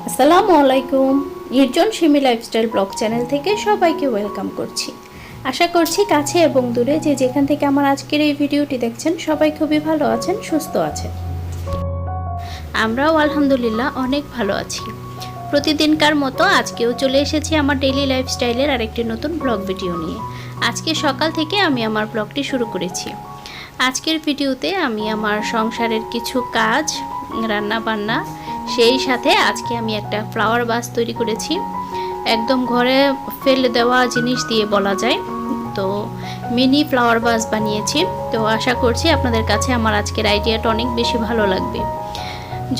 আসসালামু আলাইকুম। নির্জন সিমি লাইফস্টাইল ব্লগ চ্যানেল থেকে সবাইকে ওয়েলকাম করছি। আশা করছি কাছে এবং দূরে যে যেখান থেকে আমার আজকের এই ভিডিওটি দেখছেন সবাই খুবই ভালো আছেন, সুস্থ আছেন। আমরাও আলহামদুলিল্লাহ অনেক ভালো আছি। প্রতিদিনকার মতো আজকেও চলে এসেছি আমার ডেইলি লাইফস্টাইলের আরেকটি নতুন ব্লগ ভিডিও নিয়ে। আজকে সকাল থেকে আমি আমার ব্লগটি শুরু করেছি। আজকের ভিডিওতে আমি আমার সংসারের কিছু কাজ, রান্না বান্না, সেই সাথে আজকে আমি একটা ফ্লাওয়ার ভাস তৈরি করেছি। একদম ঘরে ফেলে দেওয়া জিনিস দিয়ে বলা যায়, তো মিনি ফ্লাওয়ার ভাস বানিয়েছি। তো আশা করছি আপনাদের কাছে আমার আজকের আইডিয়াটা অনেক বেশি ভালো লাগবে।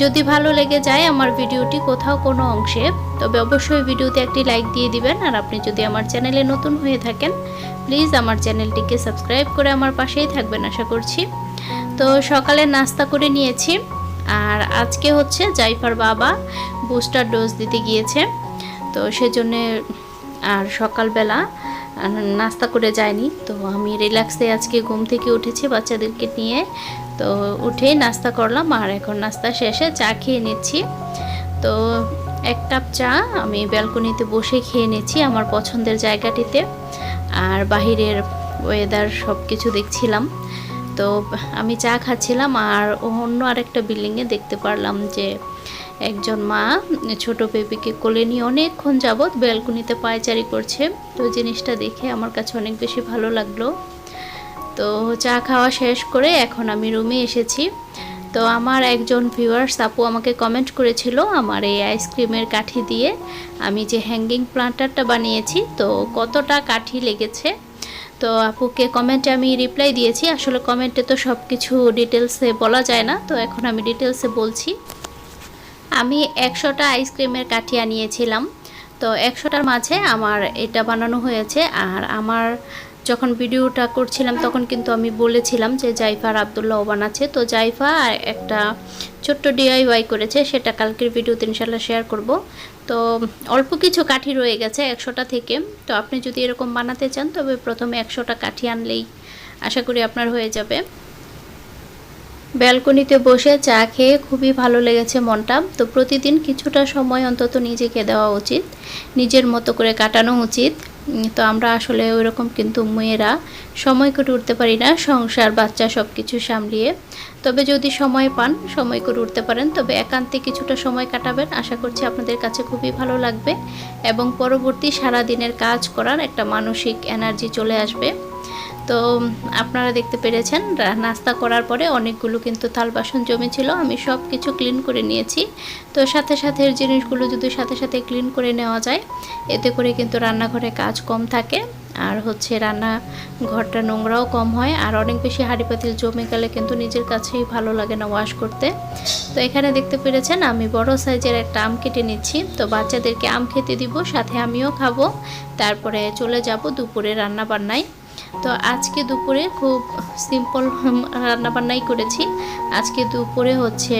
যদি ভালো লেগে যায় আমার ভিডিওটি কোথাও কোনো অংশে, তবে অবশ্যই ভিডিওতে একটি লাইক দিয়ে দিবেন। আর আপনি যদি আমার চ্যানেলে নতুন হয়ে থাকেন প্লিজ আমার চ্যানেলটিকে সাবস্ক্রাইব করে আমার পাশেই থাকবেন আশা করছি। তো সকালে নাস্তা করে নিয়েছি, আর আজকে হচ্ছে জাইফার বাবা বুস্টার ডোজ দিতে গিয়েছে, তো সেজন্যে আর সকালবেলা নাস্তা করে যায়নি। তো আমি রিল্যাক্সে আজকে ঘুম থেকে উঠেছি বাচ্চাদেরকে নিয়ে, তো উঠে নাস্তা করলাম। আর এখন নাস্তা শেষে চা খেয়ে নিচ্ছি। তো এক কাপ চা আমি ব্যালকনিতে বসে খেয়ে নিচ্ছি আমার পছন্দের জায়গাটিতে, আর বাহিরের ওয়েদার সব কিছু দেখছিলাম। তো আমি চা খাচ্ছিলাম, আর অন্য আরেকটা বিল্ডিংয়ে দেখতে পারলাম যে একজন মা ছোট বেবিকে কোলে নিয়ে অনেকক্ষণ যাবৎ ব্যালকনিতে পায়চারি করছে। তো জিনিসটা দেখে আমার কাছে অনেক বেশি ভালো লাগলো। তো চা খাওয়া শেষ করে এখন আমি রুমে এসেছি। তো আমার একজন ভিউয়ার্স আপু আমাকে কমেন্ট করেছিল আমার এই আইসক্রিমের কাঠি দিয়ে আমি যে হ্যাঙ্গিং প্লান্টারটা বানিয়েছি, তো কতটা কাঠি লেগেছে। তো আপুকে কমেন্টে আমি রিপ্লাই দিয়েছি। আসলে কমেন্টে তো সব কিছু ডিটেলসে বলা যায় না, তো এখন আমি ডিটেলসে বলছি। আমি 100টা আইসক্রিমের কাঠি আনিয়েছিলাম। তো 100টার মাঝে আমার এটা বানানো হয়েছে। আর আমার যখন ভিডিওটা করছিলাম তখন কিন্তু আমি বলেছিলাম যে জাইফা আর আব্দুল্লাহ বানাচ্ছে। তো জাইফা একটা ছোট্ট ডিআইওয়াই করেছে, সেটা কালকের ভিডিওতে ইনশাল্লাহ শেয়ার করব। তো অল্প কিছু কাঠি রয়ে গেছে 100টা থেকে। তো আপনি যদি এরকম বানাতে চান তবে প্রথমে 100টা কাঠি আনলেই আশা করি আপনার হয়ে যাবে। ব্যালকনিতে বসে চা খেয়ে খুবই ভালো লেগেছে মনটা। তো প্রতিদিন কিছুটা সময় অন্তত নিজেকে দেওয়া উচিত, নিজের মতো করে কাটানো উচিত। তো আমরা আসলে ওইরকম কিন্তু মেয়েরা সময় করে উঠতে পারি না, সংসার বাচ্চা সব কিছু সামলিয়ে। তবে যদি সময় পান, সময় করে উঠতে পারেন, তবে একান্তে কিছুটা সময় কাটাবেন, আশা করছি আপনাদের কাছে খুবই ভালো লাগবে এবং পরবর্তী সারা দিনের কাজ করার একটা মানসিক এনার্জি চলে আসবে। তো আপনারা দেখতে পেরেছেন নাস্তা করার পরে অনেকগুলো কিন্তু থাল বাসন জমেছিল, আমি সব কিছু ক্লিন করে নিয়েছি। তো সাথে সাথে জিনিসগুলো যদি সাথে সাথে ক্লিন করে নেওয়া যায়, এতে করে কিন্তু রান্নাঘরে কাজ কম থাকে, আর হচ্ছে রান্নাঘরটা নোংরাও কম হয়। আর অনেক বেশি হাঁড়ি পাতিল জমে গেলে কিন্তু নিজের কাছেই ভালো লাগে না ওয়াশ করতে। তো এখানে দেখতে পেরেছেন আমি বড় সাইজের একটা আম কেটে নিচ্ছি। তো বাচ্চাদেরকে আম খেতে দিব, সাথে আমিও খাবো। তারপরে চলে যাব দুপুরে রান্না বান্নায়। তো আজকে দুপুরে খুব সিম্পল রান্নাবান্নাই করেছি। আজকে দুপুরে হচ্ছে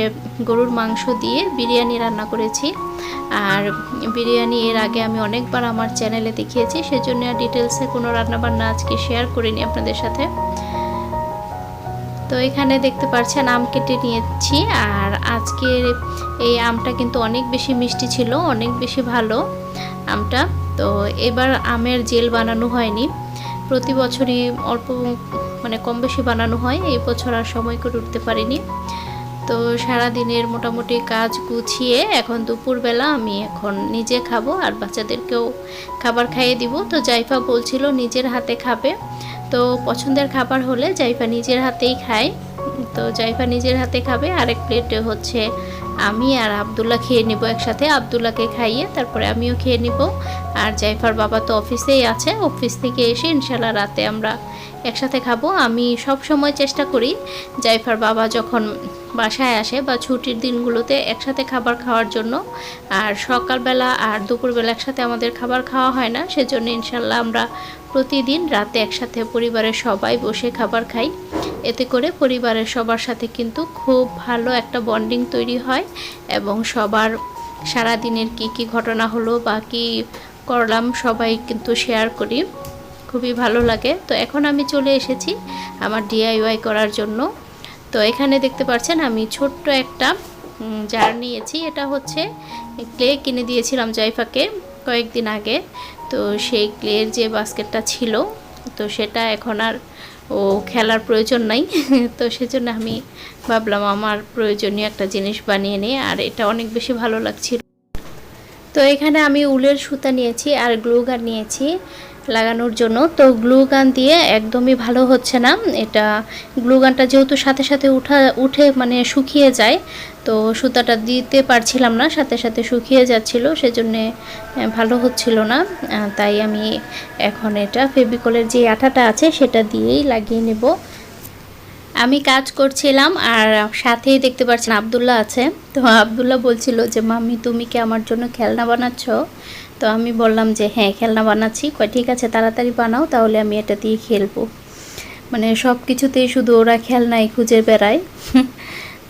গরুর মাংস দিয়ে বিরিয়ানি রান্না করেছি। আর বিরিয়ানি এর আগে আমি অনেকবার আমার চ্যানেলে দেখিয়েছি, সেজন্য আর ডিটেলসে কোনো রান্নাবান্না আজকে শেয়ার করিনি আপনাদের সাথে। তো এখানে দেখতে পাচ্ছেন আম কেটে নিয়েছি। আর আজকের এই আমটা কিন্তু অনেক বেশি মিষ্টি ছিল, অনেক বেশি ভালো আমটা। তো এবার আমের জেল বানানো হয়নি, প্রতি বছরই অল্প কম বেশি বানানো হয়, এই বছর আর সময় করে উঠতে পারিনি। তো সারা দিনের মোটামুটি কাজ গুছিয়ে এখন দুপুরবেলা আমি এখন নিজে খাবো আর বাচ্চাদেরকেও খাবার খাইয়ে দিব। তো জাইফা বলছিল নিজের হাতে খাবে, তো পছন্দের খাবার হলে জাইফা নিজের হাতেই খায়। তো জাইফা নিজের হাতে খাবে, আরেক প্লেটে হচ্ছে আমি আর আব্দুল্লাহ খেয়ে নিব একসাথে। আব্দুল্লাহকে খাইয়ে তারপরে আমিও খেয়ে নিব। আর জাইফার বাবা তো অফিসেই আছে, অফিস থেকে এসে ইনশাল্লাহ রাতে আমরা একসাথে খাবো। আমি সব সময় চেষ্টা করি জাইফার বাবা যখন বাসায় আসে বা ছুটির দিনগুলোতে একসাথে খাবার খাওয়ার জন্য। আর সকালবেলা আর দুপুরবেলা একসাথে আমাদের খাবার খাওয়া হয় না, সেজন্য ইনশাল্লাহ আমরা প্রতিদিন রাতে একসাথে পরিবারের সবাই বসে খাবার খাই। এতে করে পরিবারের সবার সাথে কিন্তু খুব ভালো একটা বন্ডিং তৈরি হয় এবং সবার সারা দিনের কি ঘটনা হলো বা কী করলাম সবাই কিন্তু শেয়ার করি, খুবই ভালো লাগে। তো এখন আমি চলে এসেছি আমার ডিআইওয়াই করার জন্য। তো এখানে দেখতে পাচ্ছেন আমি ছোট্ট একটা জার নিয়েছি। এটা হচ্ছে ক্লে কিনে দিয়েছিলাম জাইফাকে কয়েকদিন আগে। তো সেই ক্লের যে বাস্কেটটা ছিল, তো সেটা এখন আর ও খেলার প্রয়োজন নাই। তো সেজন্য আমি ভাবলাম আমার প্রয়োজনীয় একটা জিনিস বানিয়ে নিই, আর এটা অনেক বেশি ভালো লাগছিল। তো এখানে আমি উলের সুতা নিয়েছি আর গ্লু গান নিয়েছি লাগানোর জন্য। তো গ্লু গান দিয়ে একদমই ভালো হচ্ছে না এটা। গ্লু গানটা যেহেতু সাথে সাথে উঠে মানে শুকিয়ে যায়, তো সুতাটা দিতে পারছিলাম না, সাথে সাথে শুকিয়ে যাচ্ছিল, সেজন্যে ভালো হচ্ছিল না। তাই আমি এখন এটা ফেভিকলের যে আঠাটা আছে সেটা দিয়েই লাগিয়ে নেব। আমি কাজ করছিলাম আর সাথেই দেখতে পাচ্ছেন আব্দুল্লাহ আছে। তো আব্দুল্লাহ বলছিল যে মাম্মি তুমি কি আমার জন্য খেলনা বানাচ্ছ? তো আমি বললাম যে হ্যাঁ খেলনা বানাচ্ছি। কয় ঠিক আছে তাড়াতাড়ি বানাও, তাহলে আমি এটা দিয়ে খেলবো। মানে সব কিছুতেই শুধু ওরা খেলনাই খুঁজে বেড়ায়।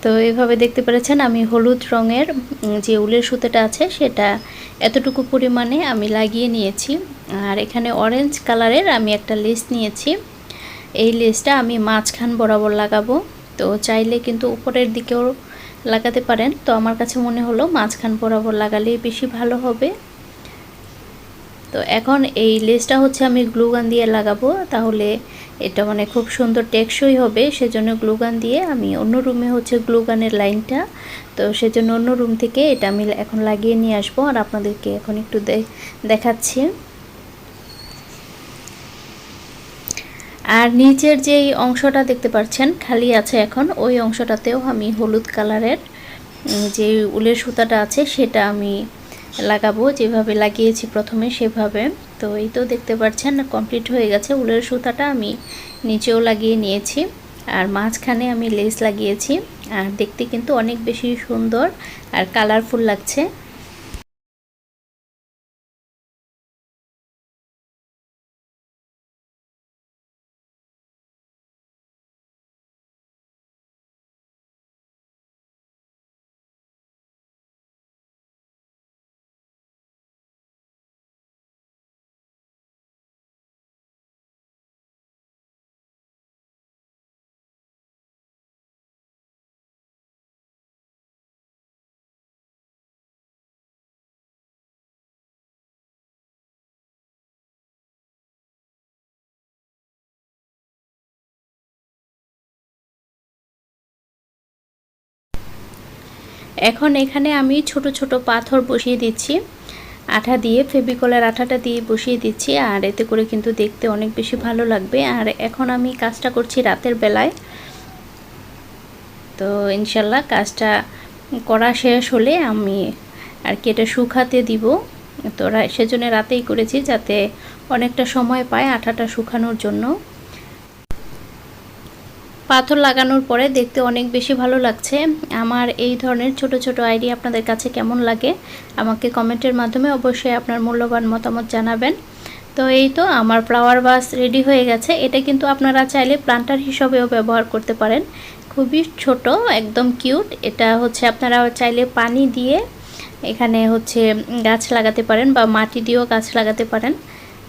তো এইভাবে দেখতে পেরেছেন আমি হলুদ রঙের যে উলের সুতোটা আছে সেটা এতটুকু পরিমাণে আমি লাগিয়ে নিয়েছি। আর এখানে অরেঞ্জ কালারের আমি একটা লেস নিয়েছি। এই লেসটা আমি মাঝখান বরাবর লাগাবো। তো চাইলে কিন্তু উপরের দিকেও লাগাতে পারেন, তো আমার কাছে মনে হলো মাঝখান বরাবর লাগালেই বেশি ভালো হবে। তো এখন এই লেসটা হচ্ছে আমি গ্লুগান দিয়ে লাগাবো, তাহলে এটা মানে খুব সুন্দর টেকসই হবে। সেজন্য গ্লুগান দিয়ে আমি অন্য রুমে হচ্ছে গ্লুগানের লাইনটা, তো সেজন্য অন্য রুম থেকে এটা আমি এখন লাগিয়ে নিয়ে আসবো আর আপনাদেরকে এখন একটু দেখাচ্ছি। আর নিচের যেই অংশটা দেখতে পাচ্ছেন খালি আছে, এখন ওই অংশটাতেও আমি হলুদ কালারের যে উলের সুতাটা আছে সেটা আমি লাগাবো, যেভাবে লাগিয়েছি প্রথমে সেভাবে। তো এই তো দেখতে পাচ্ছেন কমপ্লিট হয়ে গেছে। উলের সুতাটা আমি নিচেও লাগিয়ে নিয়েছি আর মাঝখানে আমি লেস লাগিয়েছি, আর দেখতে কিন্তু অনেক বেশি সুন্দর আর কালারফুল লাগছে। এখন এখানে আমি ছোট ছোট পাথর বসিয়ে দিচ্ছি আঠা দিয়ে, ফেভিকলের আঠাটা দিয়ে বসিয়ে দিচ্ছি, আর এতে করে কিন্তু দেখতে অনেক বেশি ভালো লাগবে। আর এখন আমি কাজটা করছি রাতের বেলায়, তো ইনশাল্লাহ কাজটা করা শেষ হলে আমি আর কি এটা শুকাতে দিব। তো সেজন্য রাতেই করেছি যাতে অনেকটা সময় পায় আঠাটা শুকানোর জন্য। পাথর লাগানোর পরে দেখতে অনেক বেশি ভালো লাগছে। আমার এই ধরনের ছোট ছোট আইডিয়া আপনাদের কাছে কেমন লাগে আমাকে কমেন্টের মাধ্যমে অবশ্যই আপনার মূল্যবান মতামত জানাবেন। তো এই তো আমার ফ্লাওয়ার ভাস রেডি হয়ে গেছে। এটা কিন্তু আপনারা চাইলে প্লান্টার হিসেবেও ব্যবহার করতে পারেন, খুবই ছোট একদম কিউট। এটা হচ্ছে আপনারা চাইলে পানি দিয়ে এখানে হচ্ছে গাছ লাগাতে পারেন বা মাটি দিয়েও গাছ লাগাতে পারেন,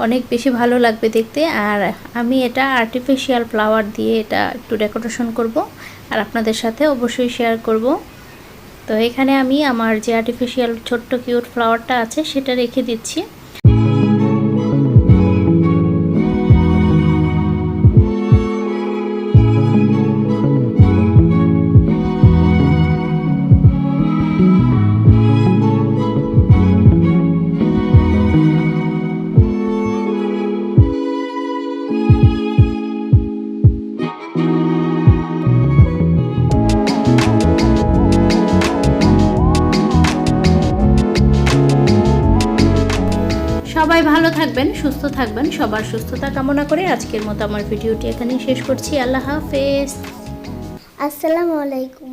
অনেক বেশি ভালো লাগবে দেখতে। আর আমি এটা আর্টিফিশিয়াল ফ্লাওয়ার দিয়ে এটা একটু ডেকোরেশন করব আর আপনাদের সাথে অবশ্যই শেয়ার করব। তো এখানে আমি আমার যে আর্টিফিশিয়াল ছোট্ট কিউট ফ্লাওয়ারটা আছে সেটা রেখে দিচ্ছি। সবাই ভালো থাকবেন, সুস্থ থাকবেন। সবার সুস্থতা কামনা করে আজকের মতো আমার ভিডিওটি এখানেই শেষ করছি। আল্লাহ হাফেজ। আসসালামু আলাইকুম।